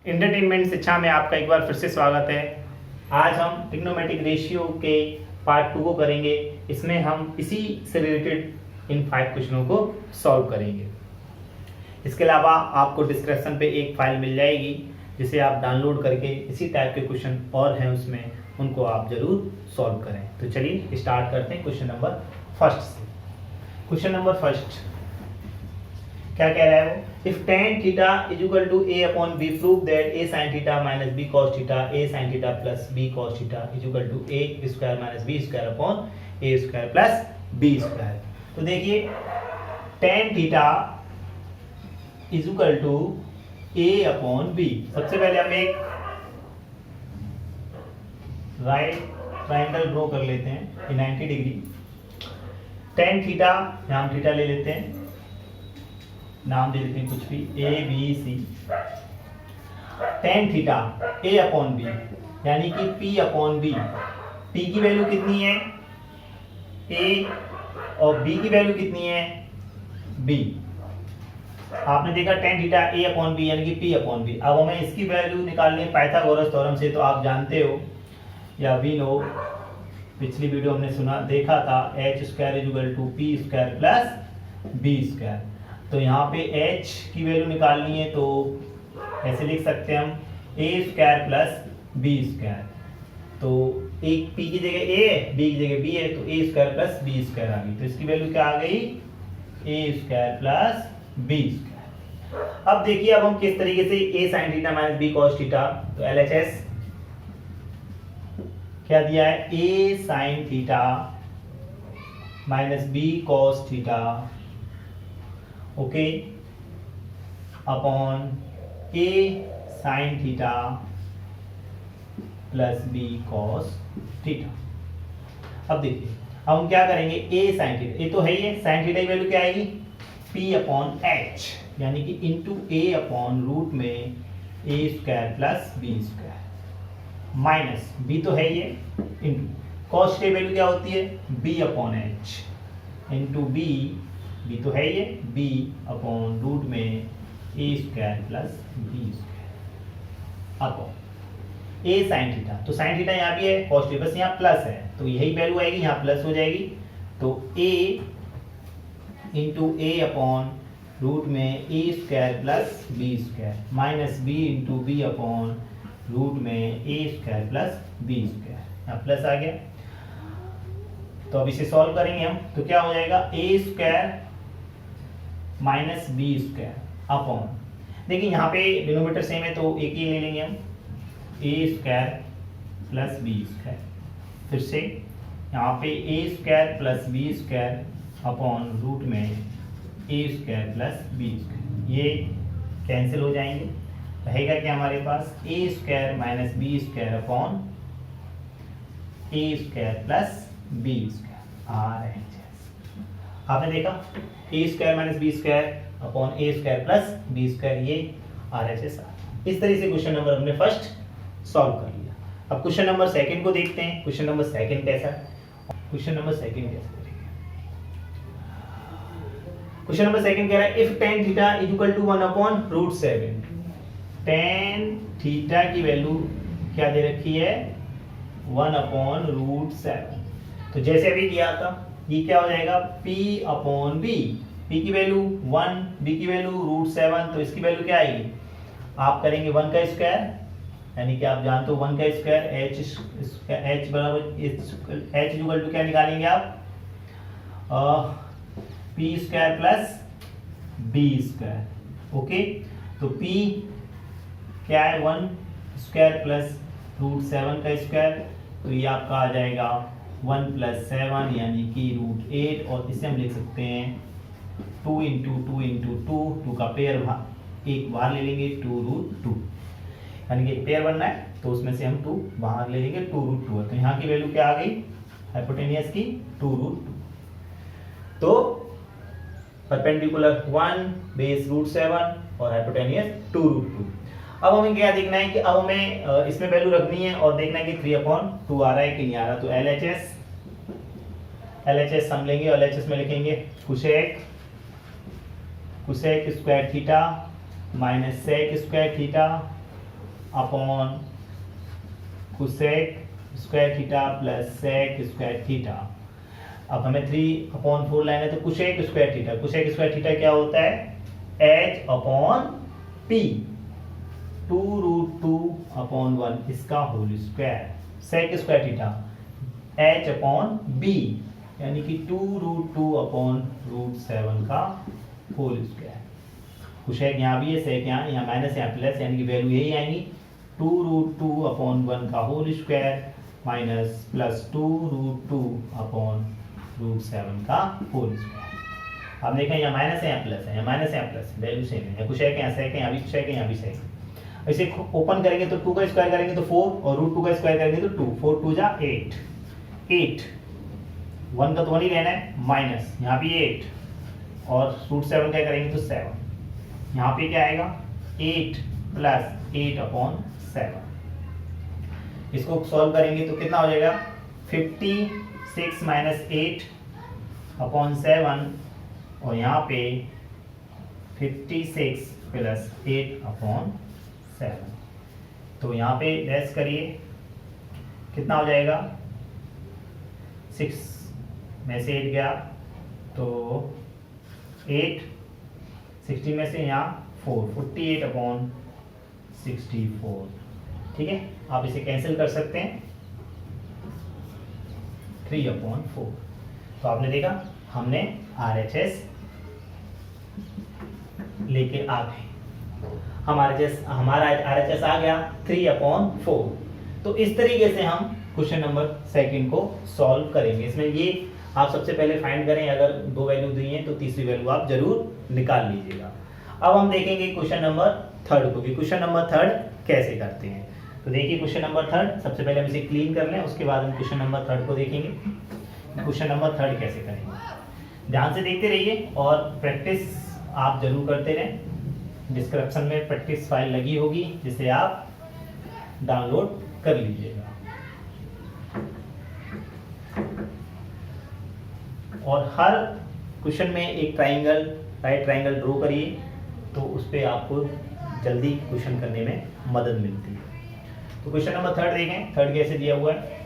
Entertainment शिक्षा में आपका एक बार फिर से स्वागत है। आज हम ट्रिग्नोमेट्रिक रेशियो के पार्ट 2 को करेंगे। इसमें हम इसी से रिलेटेड इन 5 क्वेश्चनों को सॉल्व करेंगे। इसके अलावा आपको डिस्क्रिप्शन पे एक फाइल मिल जाएगी जिसे आप डाउनलोड करके इसी टाइप के क्वेश्चन और हैं उसमें, उनको आप जरूर सॉल्व करें। तो चलिए स्टार्ट करते हैं क्वेश्चन नंबर फर्स्ट से। क्वेश्चन नंबर फर्स्ट क्या कह रहा है वो? If tan theta is equal to a upon b, prove that a sin theta minus b cos theta a sin theta plus b cos theta is equal to a square minus b square upon a square plus b square. तो देखिए tan theta is equal to a upon b। सबसे पहले हम एक right triangle draw कर लेते हैं 90 degree. tan theta यहाँ हम थीटा ले लेते हैं, नाम दे देते हैं कुछ भी A B C. tan theta a upon B यानी कि p अपॉन बी। p की वैल्यू कितनी है a और b की वैल्यू कितनी है b। आपने देखा tan theta a upon B यानी कि p अपॉन बी। अब हमें इसकी वैल्यू निकालनी है पाइथागोरस थ्योरम से। तो आप जानते हो या वी नो, पिछली वीडियो हमने देखा था h square is equal to p square plus b square. तो यहाँ पे h की वैल्यू निकालनी है तो ऐसे लिख सकते हैं हम a square plus b square. तो एक p की जगह a है, b की जगह b है, तो a square plus b square आ गई। तो इसकी वैल्यू क्या आ गई? a square plus b square. अब देखिए अब हम किस तरीके से a sin theta minus b cos theta, तो LHS क्या दिया है? a sin theta minus b cos theta okay upon a sin theta plus b cos theta. अब देखिए अब हम क्या करेंगे? a sin थीटा, ये तो है ही है, sin थीटा की वैल्यू क्या आएगी? p अपॉन h यानी कि इंटू a अपॉन रूट में a square plus b square minus b तो है ही है, इंटू cos की वैल्यू क्या होती है? b upon h into b तो है ये b अपॉन रूट में a square plus b square upon a sin theta. तो sin थीटा यहाँ भी है, पॉजिटिव, बस यहाँ प्लस है तो यही वैल्यू आएगी, यहाँ प्लस हो जाएगी। तो a into a upon root में a square plus b square minus b into b upon root में a square plus b square, यहाँ प्लस आ गया। तो अब इसे सॉल्व करेंगे हम, तो क्या हो जाएगा? a square minus B square upon, देखिए यहाँ पे डिनोमिनेटर सेम है तो एक ही ले लेंगे हम, A square plus B square. फिर से यहाँ पे A square plus B square upon root में A square plus B square, ये कैंसिल हो जाएंगे। रहेगा क्या हमारे पास? A square minus B square upon A square plus B square आ रहे हैं। आपने देखा A square minus B square upon A square plus B square, ये RHS। इस तरह से क्वेश्चन नंबर हमने फर्स्ट सॉल्व कर लिया। अब क्वेश्चन नंबर सेकंड को देखते हैं। क्वेश्चन नंबर सेकंड कैसा? क्वेश्चन नंबर सेकंड कैसे करेंगे? क्वेश्चन नंबर सेकंड कह रहा है if tan theta is equal to 1 upon root 7। tan theta की वैल्यू क्या दे रखी है? 1 अपॉन रूट 7। तो जैसे अभी दिया था, ये क्या हो जाएगा? p upon b। p की वैल्यू 1, b की वैल्यू रूट 7, तो इसकी वैल्यू क्या आएगी? आप करेंगे 1 का स्क्वायर, यानी कि आप जानते हो 1 का स्क्वायर h बराबर h इक्वल टू क्या निकालेंगे आप? p square plus b square. Okay, तो p क्या है? 1 स्क्वायर प्लस रूट 7 का स्क्वायर, तो ये आपका आ जाएगा 1 प्लस 7 यानी कि रूट 8। और इसे हम लिख सकते हैं 2 इंटू 2 इंटू 2 का पेयर एक बाहर ले लेंगे 2 रूट 2, यानी कि एक पेयर बनना है तो उसमें से हम 2 बाहर ले लेंगे, 2 रूट 2 है। तो यहाँ की वैल्यू क्या आ गई हाइपोटेनियस की? 2 रूट 2। तो परपेंडिकुलर 1 बेस रूट 7 और हाइपोटेनियस 2 रूट 2। अब हमें क्या देखना है कि अब हमें इसमें वैल्यू रखनी है और देखना है कि 3/2 आ रहा है कि नहीं आ रहा। तो LHS हम लेंगे और LHS में लिखेंगे cosec square theta minus sec square theta upon cosec square theta plus sec square theta. अब हमें 3/4 लेना है तो cosec square theta, cosec square theta क्या होता है, h अपॉन p 2√2/1 इसका whole square. Sec square theta h upon b यानी कि 2√2/√7 का होल स्क्वायर। कोसेक यहाँ भी है, सेक यहाँ माइनस यहाँ प्लस, यानी कि वैल्यू यही आएंगी 2√2/1 का होल स्क्वायर माइनस प्लस 2√2/√7 का होल स्क्वायर। अब देखें यहाँ माइनस है यहाँ प्लस है, यहाँ माइनस है यहाँ प्लस, वैल्यू सेम है, कोसेक यहाँ सेक है, यहाँ भी कोसेक है, यहाँ भी सेक है। इसे ओपन करेंगे तो 2 का स्क्वायर करेंगे तो 4 और √2 का स्क्वायर करेंगे तो 2, 4 2 जा 8, 8 1 का तो 1 ही रहना है, माइनस यहाँ भी 8 और √7 क्या करेंगे तो 7, यहाँ पे क्या आएगा 8 प्लस 8/7। इसको सॉल्व करेंगे तो कितना हो जाएगा 56 माइनस 8/7 और यहाँ पे 56 प्लस 8/7। तो यहाँ पे लेस करिए कितना हो जाएगा 6 में से 8 गया तो 8, 60 में से यहाँ 4, 48/64। ठीक है, आप इसे कैंसिल कर सकते हैं 3/4। तो आपने देखा हमने RHS लेके आ गए, हमारा RHS आ गया 3/4। तो इस तरीके से हम क्वेश्चन नंबर 2 को सॉल्व करेंगे। इसमें ये आप सबसे पहले फाइंड करें, अगर 2 वैल्यू दी है तो तीसरी वैल्यू आप जरूर निकाल लीजिएगा। अब हम देखेंगे क्वेश्चन नंबर 3 को भी, क्वेश्चन नंबर 3 कैसे करते हैं। तो देखिए क्वेश्चन नंबर 3, सबसे पहले हम इसे क्लीन कर लें, उसके बाद हम क्वेश्चन नंबर 3 को देखेंगे क्वेश्चन नंबर 3 कैसे करेंगे। ध्यान से देखते रहिए और प्रैक्टिस आप जरूर करते रहें। डिस्क्रिप्शन में प्रैक्टिस फाइल लगी होगी जिसे आप डाउनलोड कर लीजिएगा। और हर क्वेश्चन में एक ट्राइंगल, राइट ट्राइंगल ड्रॉ करिए तो उस पर आपको जल्दी क्वेश्चन करने में मदद मिलती है। तो क्वेश्चन नंबर 3 देखें, 3 कैसे दिया हुआ है।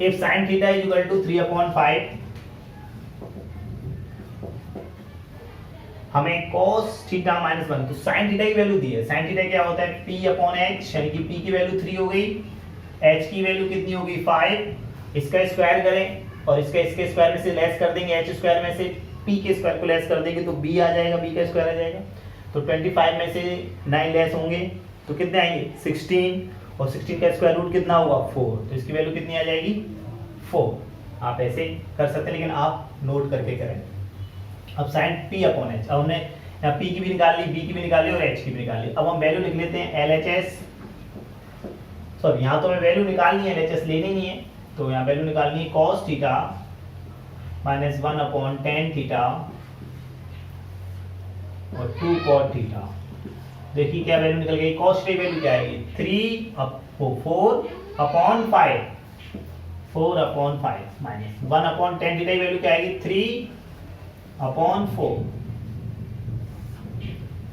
If sin theta is equal to 3/5, हमें cos थीटा -1, तो sin थीटा की वैल्यू दी है। sin थीटा क्या होता है p/h, यानी कि p की वैल्यू 3 हो गई, h की वैल्यू कितनी होगी 5, इसका स्क्वायर करें और इसके स्क्वायर में से लेस कर देंगे, h स्क्वायर में से p के स्क्वायर को लेस कर देंगे तो b आ जाएगा, b का स्क्वायर आ जाएगा। तो 25 में से 9 लेस होंगे तो कितने आएंगे 16, और 16 का स्क्वायर रूट कितना होगा 4, तो इसकी वैल्यू कितनी आ जाएगी 4। आप ऐसे कर सकते हैं लेकिन आप नोट करके करें। अब sin p/h, अब हमने यहाँ p की भी निकाल ली, b की भी निकाल ली और h की भी निकाल ली। अब हम वैल्यू लिख लेते हैं LHS, सॉरी यहाँ तो हमें वैल्यू निकालनी है, LHS लेनी नहीं है, तो यहाँ वैल्यू निकालनी है cos थीटा -1/tan थीटा और 2 cot थीटा। देखिए क्या वैल्यू निकल गई, cos की वैल्यू क्या आएगी 4/5 माइनस 1/tan थीटा की वैल्यू क्या आएगी 3/4,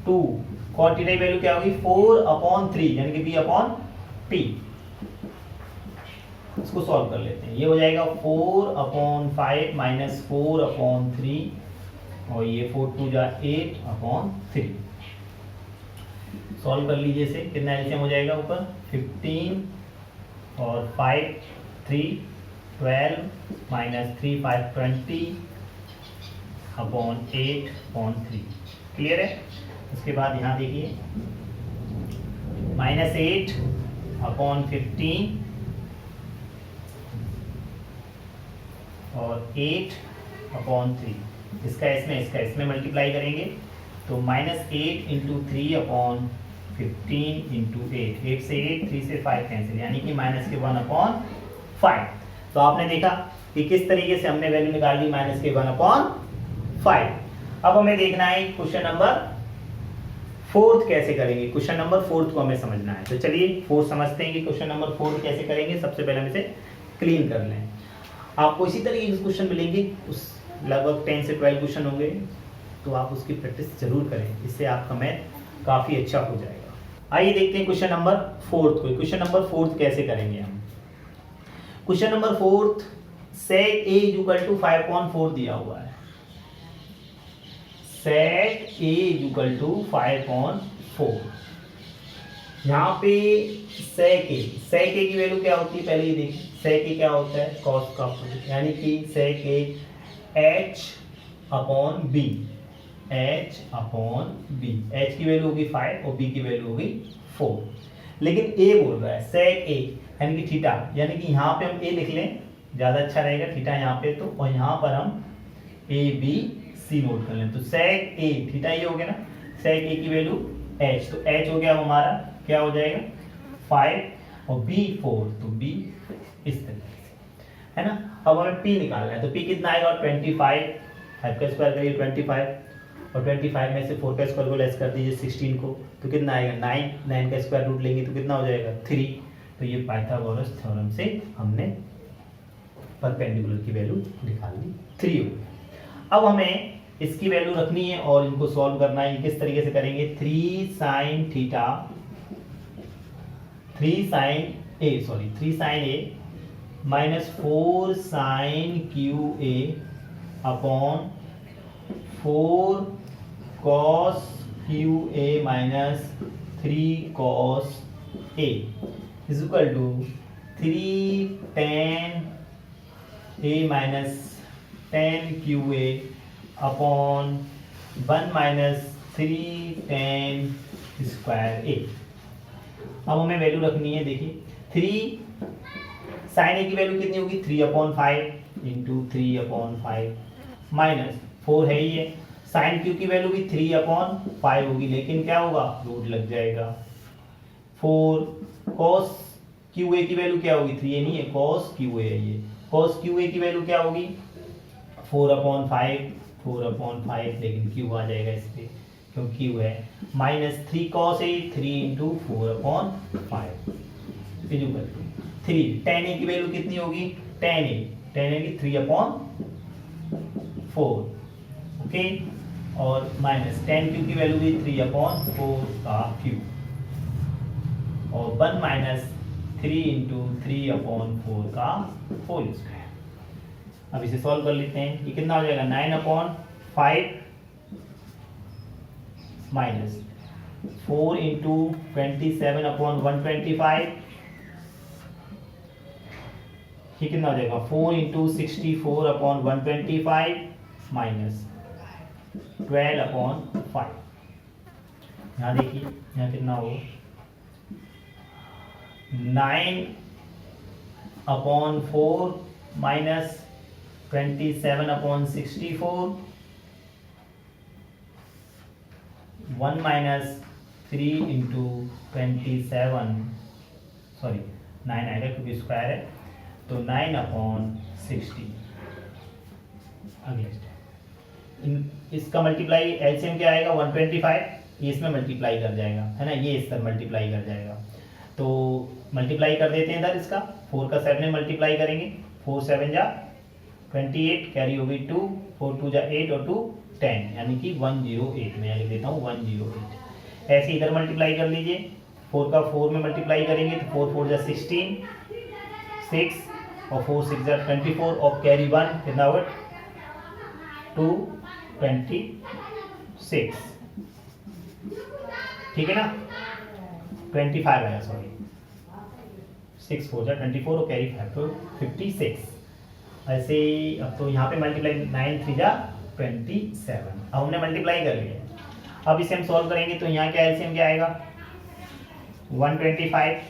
2 cot थीटा की वैल्यू क्या होगी 4/3 यानी कि b/p। इसको सॉल्व कर लेते हैं, ये हो जाएगा 4/5 माइनस 4/3 और ये 4 2 जा 8/3। सॉल्व कर लीजिए इसे, कितना एलसीएम हो जाएगा ऊपर 15 और 5 3 12 माइनस 3 5 20/8/3। क्लियर है। उसके बाद यहाँ देखिए -8/15 और 8/3, इसका इसमें मल्टीप्लाई करेंगे तो -8 × 3/15 × 8 से 8 3 से 5 कैंसिल, यानी कि -1/5। तो आपने देखा कि किस तरीके से हमने वैल्यू निकाल ली -1/5। अब हमें देखना है क्वेश्चन नंबर 4 कैसे करेंगे। क्वेश्चन नंबर 4 को हमें समझना है, तो चलिए 4 समझते हैं कि क्वेश्चन नंबर 4 कैसे करेंगे। सबसे पहले हम इसे क्लीन कर लें। आपको इसी तरीके के क्वेश्चन मिलेंगे, उस लगभग 10 से 12 क्वेश्चन होंगे, तो आप उसकी प्रैक्टिस जरूर करें, इससे आपका मैथ काफ़ी अच्छा हो जाएगा। आइए देखते हैं क्वेश्चन नंबर 4 को। क्वेश्चन नंबर 4 कैसे करेंगे हम। Question number 4 sec a equal to 5/4 दिया हुआ है। sec a equal to 5/4। यहाँ पे sec a की वैल्यू क्या होती है पहले ये देखिए। sec a क्या होता है cos का अपोजिट, यानी कि sec a h upon b, h upon b। h की वैल्यू होगी 5 और b की वैल्यू होगी 4। लेकिन a बोल रहा है sec a यानी कि थीटा, यानी कि यहाँ पे हम a लिख लें ज़्यादा अच्छा रहेगा, थीटा यहाँ पे तो, और यहाँ पर हम a b c नोट कर लें। तो sec a थीटा ये हो गया ना, sec a की वैल्यू h, तो h हो गया हमारा क्या हो जाएगा 5 और b 4, तो b इस तरीके से है ना। अब हमें p निकालना है, तो p कितना आएगा 25, 5 का स्क्वायर करिए 25, और 25 में से 4 का स्क्वायर को लेस कर दीजिए 16 को, तो कितना आएगा 9, 9 का स्क्वायर रूट लेंगे तो कितना हो जाएगा 3। तो ये पाइथागोरस थ्योरम से हमने परपेंडिकुलर की वैल्यू निकाल ली 3 हो गया। अब हमें इसकी वैल्यू रखनी है और इनको सॉल्व करना है। किस तरीके से करेंगे 3 sin theta 3 sin a minus 4 sin Q A upon 4 cos Q A minus 3 cos a is equal to 3 tan a minus 10 Q A upon 1 minus 3 tan square a। अब हमें वैल्यू रखनी है, देखिए 3 sin a की value कितनी होगी 3/5 into 3/5 minus 4 है ही है, sin q की वैल्यू भी 3/5 होगी, लेकिन क्या होगा रूट लग जाएगा 4 cos qa की वैल्यू क्या होगी 3a नहीं है cos qa है ये, cos qa की वैल्यू क्या होगी 4/5, लेकिन q आ जाएगा इस पे क्योंकि q है, minus 3 cos a 3 into 4/5 equal to 3। tan a की वैल्यू कितनी होगी tan a की 3/4 ओके, और माइनस tan q की वैल्यू भी 3/4 का क्यूब, और 1 माइनस 3 इंटू 3/4 का होल स्क्वायर। अब इसे सॉल्व कर लेते हैं, ये कितना हो जाएगा 9/5 माइनस 4 इंटू 27/125, ये कितना हो जाएगा 4 इंटू 64/125 माइनस 12/5। यहाँ देखिए यहाँ कितना हो 9/4 माइनस 27/64, 1 माइनस 3 इंटू 27, सॉरी 9 आएगा क्योंकि स्क्वायर है, तो 9/60। अगले इसका मल्टीप्लाई एलसीएम क्या आएगा 125, ये इसमें मल्टीप्लाई कर जाएगा है ना, ये इस तरह मल्टीप्लाई कर जाएगा, तो मल्टीप्लाई कर देते हैं इधर इसका 4 का 7 में मल्टीप्लाई करेंगे, 4 7 जा 28, कैरी होगी 2, 4 2 जा 8 और 2 10, यानी कि 108 में लिख देता हूँ 108। ऐसे इधर मल्टीप्लाई कर लीजिए, 4 का 4 में मल्टीप्लाई करेंगे तो 4 4 जा 16, 6 और 4 6 जा 24 और कैरी 1 कितना होगा 226, ठीक है ना 25 आया, सॉरी 6 4 जा 24 और कैरी 5 तो 56। ऐसे अब तो यहाँ पे मल्टीप्लाई 9 3 जा 27, अब हमने मल्टीप्लाई कर लिया। अब इसे हम सॉल्व करेंगे तो यहाँ क्या एलसीएम क्या आएगा 125,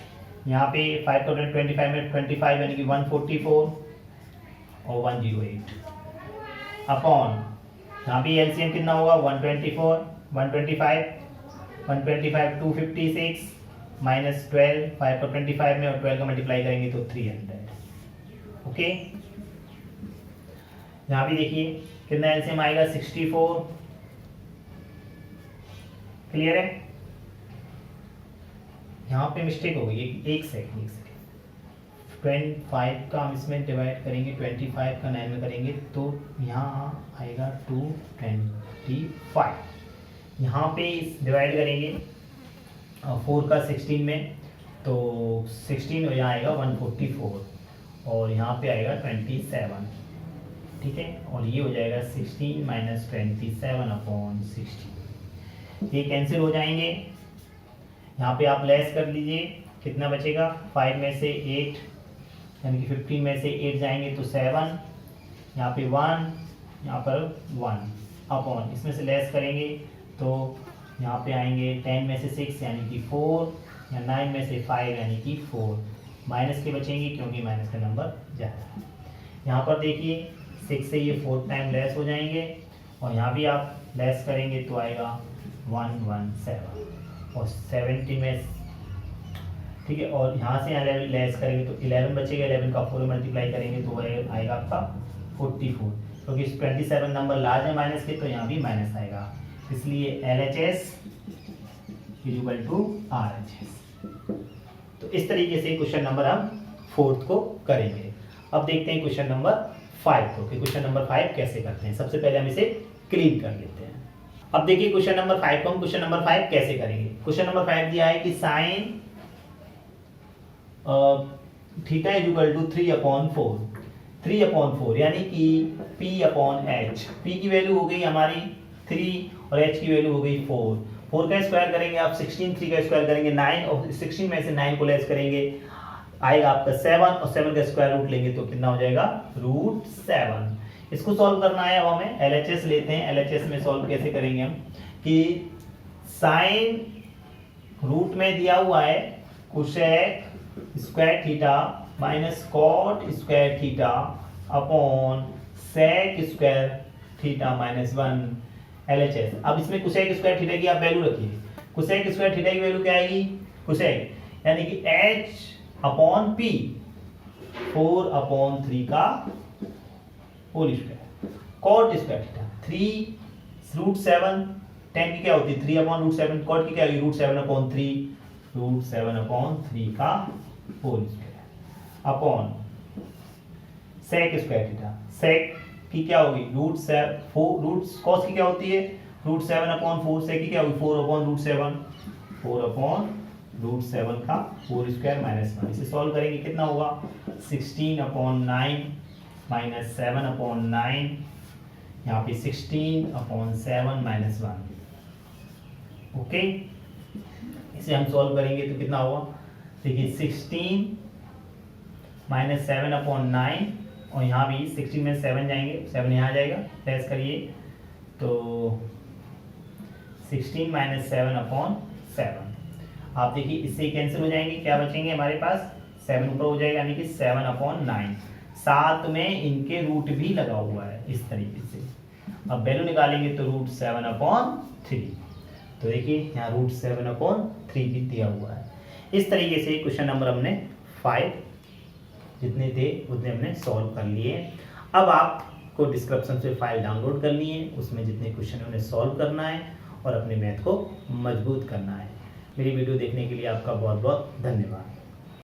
यहाँ पे 5 का 25 में 25 यानी कि 144 और 108 अपॉन यहाँ पे एलसीएम कितना होगा 124 125 256 माइनस 12, 5 का 25 में और 12 का मल्टीप्लाई करेंगे तो 300। ओके, यहाँ भी देखिए कितना एलसीएम आएगा 64। क्लियर है, यहाँ पे मिस्टेक हो गई, एक सेकंड 25 का हम इसमें डिवाइड करेंगे 25 का 9 में करेंगे तो यहाँ आएगा 225, यहाँ पे इस डिवाइड करेंगे 4 का 16 में, तो 16 यहाँ आएगा 144 और यहाँ पे आएगा 27, ठीक है। और ये हो जाएगा 16 माइनस 27 अपॉन 16, ये कैंसिल हो जाएंगे। यहाँ पे आप लेस कर लीजिए, कितना बचेगा, 5 में से 8 यानी कि 15 में से 8 जाएंगे तो 7, यहाँ पे 1, यहाँ पर 1 अपॉन, इसमें से लेस करेंगे तो यहाँ पे आएंगे 10 में से 6 यानी कि 4 या 9 में से 5 यानी कि 4, माइनस के बचेंगे क्योंकि माइनस का नंबर ज़्यादा है। यहाँ पर देखिए 6 से ये 4 टाइम लेस हो जाएंगे और यहाँ भी आप लेस करेंगे तो आएगा 117 और 70 में, ठीक है। और यहाँ से 11 लेस करेंगे तो 11 बचेगा, 11 का 4 मल्टीप्लाई करेंगे तो वह आएगा आपका 44, क्योंकि 27 नंबर लार्ज है माइनस के, तो यहाँ भी माइनस आएगा, इसलिए LHS इक्वल टू RHS। तो इस तरीके से क्वेश्चन नंबर हम 4th को करेंगे। अब देखते हैं क्वेश्चन नंबर 5 को, कि क्वेश्चन नंबर 5 कैसे करते हैं। सबसे पहले हम इसे क्लीन कर लेते हैं। अब देखिए क्वेश्चन नंबर 5 को हम क्वेश्चन नंबर 5 कैसे करेंगे। क्वेश्चन नंबर 5 दिया है कि sine theta is equal to 3/4 यानी कि P/H। P की वैल्यू हो गई हमारी 3 और H की वैल्यू हो गई 4 का स्क्वायर करेंगे आप 16, 3 का स्क्वायर करेंगे 9 और 16 में से 9 को लेस करेंगे आएगा आपका 7 और 7 का स्क्वायर रूट लेंगे तो कितना हो जाएगा √7। इसको सॉल्व करना है, अब हमें LHS लेते हैं। LHS में सॉल्व कैसे करेंगे हम, कि साइन रूट में दिया हुआ है cosec square theta minus cot square theta upon sec square theta minus 1 LHS। अब इसमें कोसेक स्क्वायर थीटा की आप वैल्यू रखिए। कोसेक स्क्वायर थीटा की वैल्यू क्या आएगी, कोसेक यानी कि H/P 4/3 का whole square, cot square theta 3√7, tan की क्या होती है 3/√7, कॉट की क्या होगी √7/3 का whole square upon sec square theta, sec की क्या होगी कॉस की क्या होती है √7/4, सेक की क्या होगी 4/√7 का होल स्क्वायर माइनस 1। इसे सॉल्व करेंगे कितना होगा 16/9 माइनस 7/9, यहाँ पे 16/7 माइनस 1। ओके, इसे हम सॉल्व करेंगे तो कितना होगा, देखिए 16 माइनस 7/9 और यहाँ भी 16 में 7 जाएंगे, 7 यहाँ जाएगा, प्लस करिए तो 16 माइनस 7/7। आप देखिए इससे कैंसिल हो जाएंगे, क्या बचेंगे हमारे पास 7 ऊपर हो जाएगा यानी कि 7/9। साथ में इनके रूट भी लगा हुआ है इस तरीके से। अब वैल्यू निकालेंगे तो √7/3, तो देखिए यहाँ √7/3 भी दिया हुआ है। इस तरीके से क्वेश्चन नंबर हमने 5 जितने थे उतने हमने सॉल्व कर लिए। अब आपको डिस्क्रिप्शन से फाइल डाउनलोड करनी है, उसमें जितने क्वेश्चन उन्हें सॉल्व करना है और अपने मैथ को मजबूत करना है। मेरी वीडियो देखने के लिए आपका बहुत बहुत धन्यवाद।